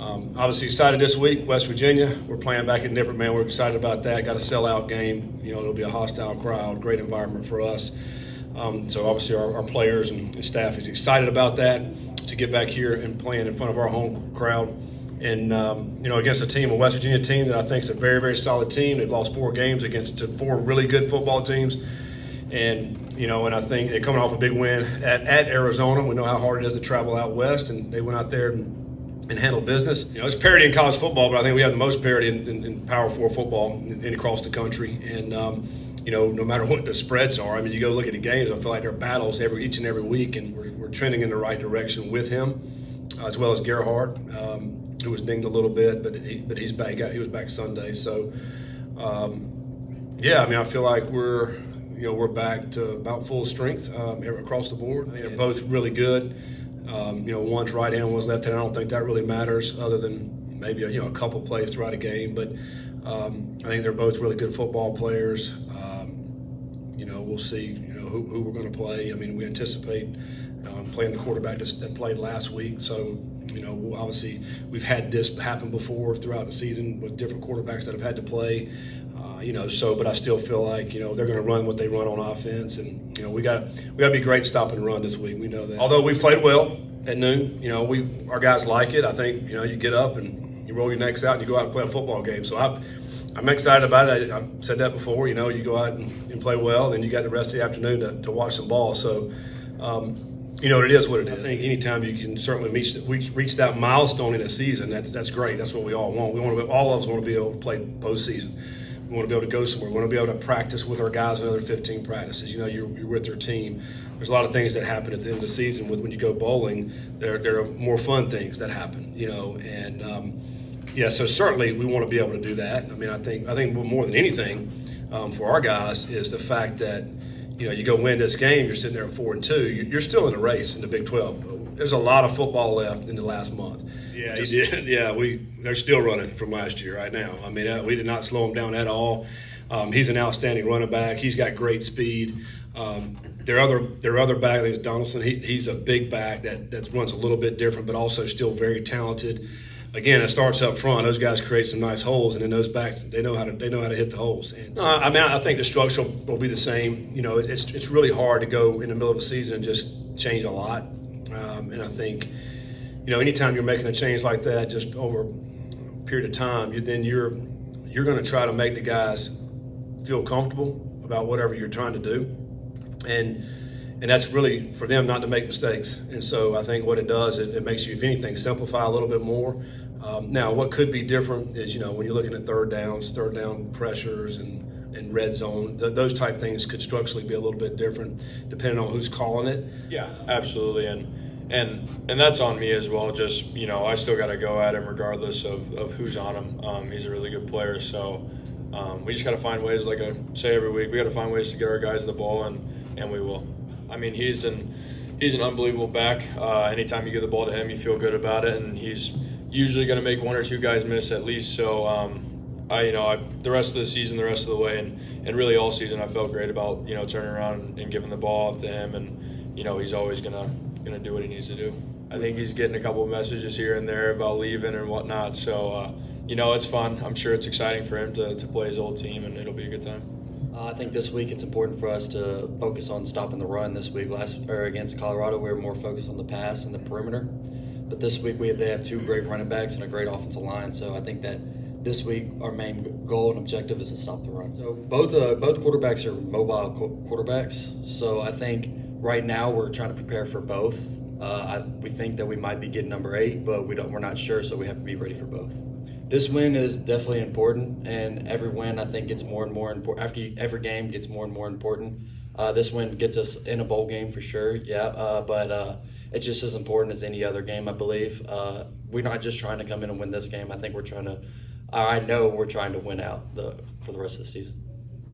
Obviously excited this week, West Virginia. We're playing back at Nippert, man. We're excited about that. Got a sellout game. It'll be a hostile crowd, great environment for us. So obviously our players and staff is excited about that, to get back here and playing in front of our home crowd. And, against a team, a West Virginia team that I think is a very, very solid team. They've lost 4 games against 4 really good football teams. And I think they're coming off a big win at Arizona. We know how hard it is to travel out west, and they went out there and handled business. It's parity in college football, but I think we have the most parity in Power 4 football across the country. And, no matter what the spreads are, I mean, you go look at the games, I feel like there are battles each and every week, and we're trending in the right direction with him, as well as Gerhard, who was dinged a little bit, but he's back. He was back Sunday. So, I feel like we're back to about full strength across the board. They're both really good. One's right hand, one's left hand. I don't think that really matters, other than maybe a couple plays throughout a game. But I think they're both really good football players. We'll see who we're going to play. I mean, we anticipate playing the quarterback that played last week. So obviously we've had this happen before throughout the season with different quarterbacks that have had to play. But I still feel like, they're going to run what they run on offense. And, we got to be great stopping the run this week. We know that. Although we've played well at noon, our guys like it. I think, you get up and you roll your necks out and you go out and play a football game. So I'm excited about it. I've said that before, you go out and play well, and then you got the rest of the afternoon to watch some ball. So, it is what it is. I think anytime you can certainly reach that milestone in a season, that's great. That's what we all want. All of us want to be able to play postseason. We want to be able to go somewhere. We want to be able to practice with our guys another 15 practices. You're with their team. There's a lot of things that happen at the end of the season when you go bowling. There are more fun things that happen, so certainly we want to be able to do that. I mean, I think more than anything for our guys is the fact that, you go win this game, you're sitting there at 4-2, you're still in the race in the Big 12. There's a lot of football left in the last month. Yeah, he did. Yeah, they're still running from last year right now. I mean, we did not slow him down at all. He's an outstanding running back. He's got great speed. Their other back, I think it's Donaldson. He's a big back that runs a little bit different, but also still very talented. Again, it starts up front. Those guys create some nice holes, and then those backs they know how to hit the holes. And, I think the structure will be the same. It's really hard to go in the middle of a season and just change a lot. And I think, anytime you're making a change like that, just over a period of time, you're going to try to make the guys feel comfortable about whatever you're trying to do, and that's really for them not to make mistakes. And so I think what it does, it makes you, if anything, simplify a little bit more. Now, what could be different is, when you're looking at third down pressures and red zone, those type things could structurally be a little bit different depending on who's calling it. Yeah, absolutely. And that's on me as well. Just, I still got to go at him regardless of who's on him. He's a really good player. So we just got to find ways, like I say every week, we got to find ways to get our guys the ball, and we will. I mean, he's an unbelievable back. Anytime you give the ball to him, you feel good about it, and he's usually going to make 1 or 2 guys miss at least. So, the rest of the season, the rest of the way, and really all season, I felt great about turning around and giving the ball off to him, and he's always gonna do what he needs to do. I think he's getting a couple of messages here and there about leaving and whatnot. So, it's fun. I'm sure it's exciting for him to play his old team, and it'll be a good time. I think this week it's important for us to focus on stopping the run. This week, against Colorado, we were more focused on the pass and the perimeter. But this week they have 2 great running backs and a great offensive line. So I think that this week our main goal and objective is to stop the run. So both quarterbacks are mobile quarterbacks. So I think right now we're trying to prepare for both. We think that we might be getting number 8, but we're not sure. So we have to be ready for both. This win is definitely important, and every win I think gets more and more important. After every game gets more and more important. This win gets us in a bowl game for sure, but it's just as important as any other game, I believe. We're not just trying to come in and win this game. I know we're trying to win out for the rest of the season.